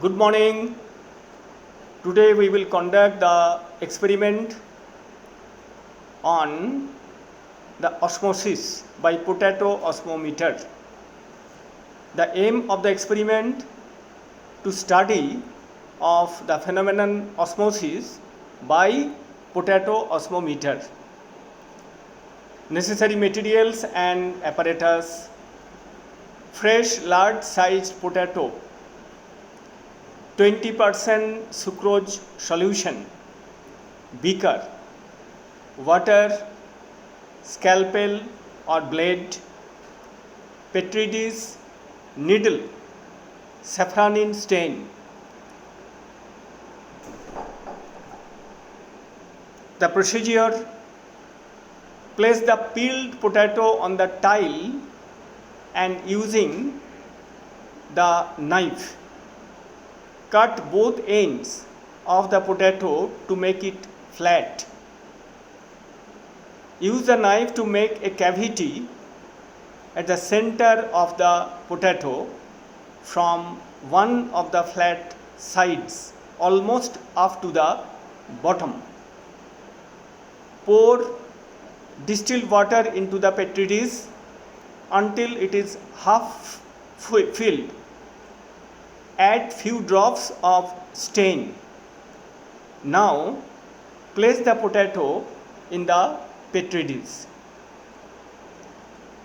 Good morning. Today we will conduct the experiment on the osmosis by potato osmometer. The aim of the experiment to study of the phenomenon osmosis by potato osmometer. Necessary materials and apparatus: fresh large sized potato, 20% sucrose solution, beaker, water, scalpel or blade, petri dish, needle, safranin stain. The procedure: place the peeled potato on the tile and using the knife cut both ends of the potato to make it flat. Use the knife to make a cavity at the center of the potato from one of the flat sides almost up to the bottom. Pour distilled water into the petri dish until it is half filled. Add few drops of stain. Now place the potato in the petri dish.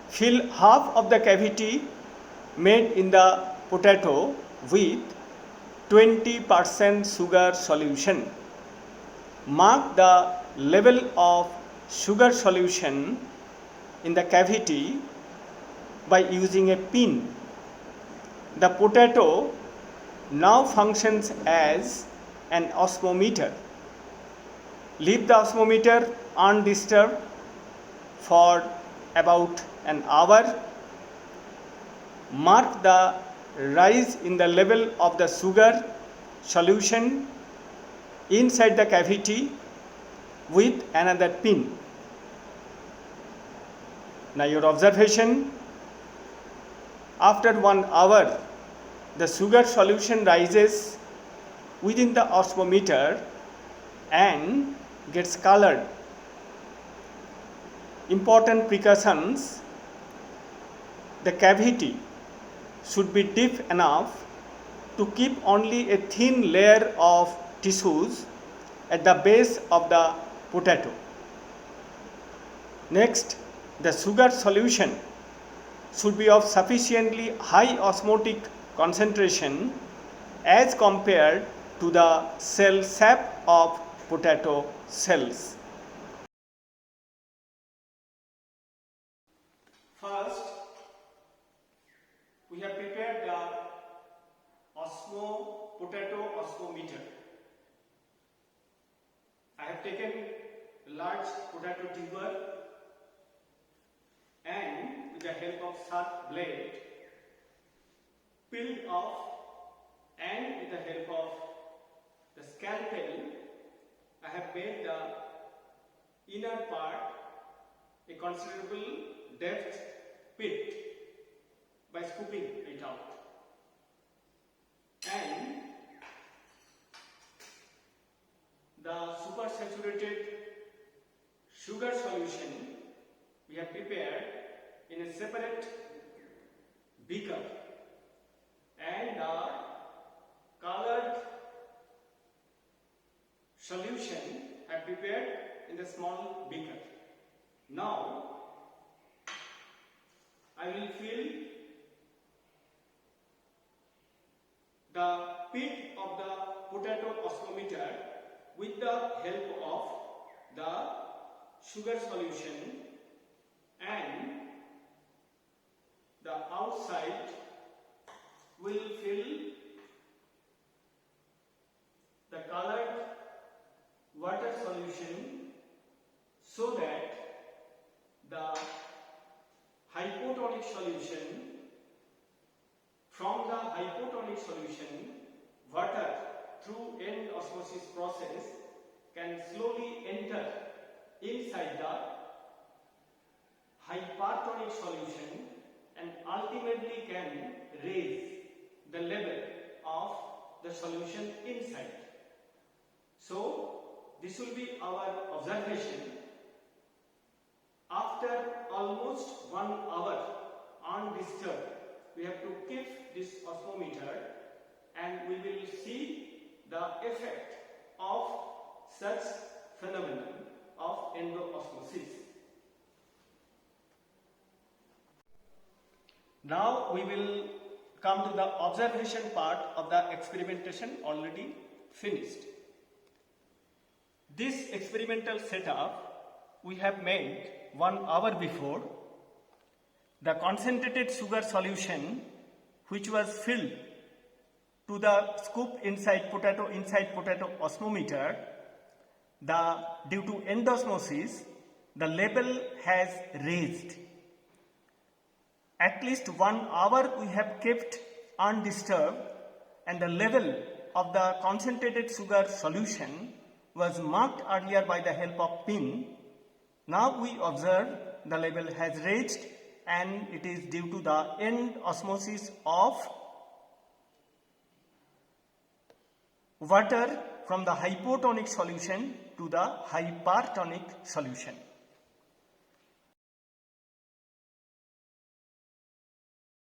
Fill half of the cavity made in the potato with 20% sugar solution. Mark the level of sugar solution in the cavity by using a pin. The potato now functions as an osmometer. Leave the osmometer undisturbed for about an hour. Mark the rise in the level of the sugar solution inside the cavity with another pin. Now your observation: after 1 hour, the sugar solution rises within the osmometer and gets colored. Important precautions: the cavity should be deep enough to keep only a thin layer of tissues at the base of the potato. Next, the sugar solution should be of sufficiently high osmotic concentration as compared to the cell sap of potato cells. First, we have prepared the potato osmometer. I have taken a large potato tuber and with the help of sharp blade peeled off, and with the help of the scalpel I have made the inner part a considerable depth pit by scooping it out. And the supersaturated sugar solution we have prepared in a separate beaker, and the colored solution I have prepared in the small beaker. Now I will fill the pit of the potato osmometer with the help of the sugar solution, and the outside will fill the colored water solution so that the hypotonic solution, from the hypotonic solution, water through end osmosis process can slowly enter inside the hypertonic solution and ultimately can raise the level of the this will be our observation. After almost 1 hour undisturbed, we have to keep this osmometer and we will see the effect of such phenomenon of endoosmosis. Now we will come to the observation part of the experimentation already finished. This experimental setup we have made 1 hour before. The concentrated sugar solution which was filled to the scoop inside potato osmometer, due to endosmosis, the level has raised. At least 1 hour we have kept undisturbed and the level of the concentrated sugar solution was marked earlier by the help of pin. Now we observe the level has raised and it is due to the end osmosis of water from the hypotonic solution to the hypertonic solution.